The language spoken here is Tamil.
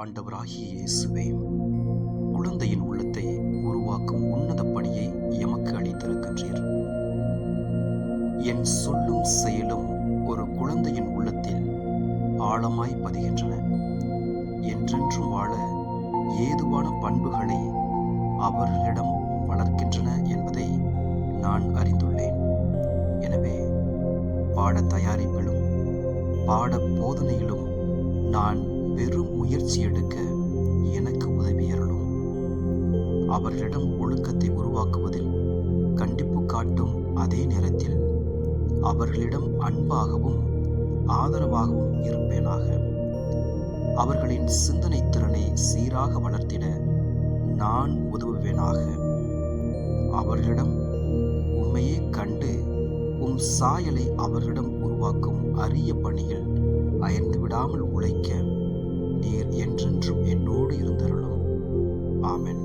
ஆண்டவராகிய இயேசுவே, குழந்தையின் உள்ளத்தை உருவாக்கும் உன்னத பணியை எமக்கு அளித்திருக்கின்றீர். என் சொல்லும் செயலும் ஒரு குழந்தையின் உள்ளத்தில் ஆழமாய் பதிகின்றன. என்றென்றும் வாழ ஏதுவான பண்புகளை அவர்களிடம் வளர்க்கின்றன என்பதை நான் அறிந்துள்ளேன். எனவே பாட தயாரிப்பிலும் பாட போதனையிலும் நான் பெரும் முயற்சி எடுக்க எனக்கு உதவியருளும். அவர்களிடம் ஒழுக்கத்தை உருவாக்குவதில் கண்டிப்பு காட்டும் அதே நேரத்தில் அவர்களிடம் அன்பாகவும் ஆதரவாகவும் இருப்பேனாக. அவர்களின் சிந்தனை திறனை சீராக வளர்த்திட நான் உதவுவேனாக. அவர்களிடம் உம்மையே கண்டு உம் சாயலை அவர்களிடம் உருவாக்கும் அரிய பணியில் அயர்ந்து விடாமல் உழைக்க நீர் என்றென்றும் என்னோடு இருந்தருளும். ஆமென்.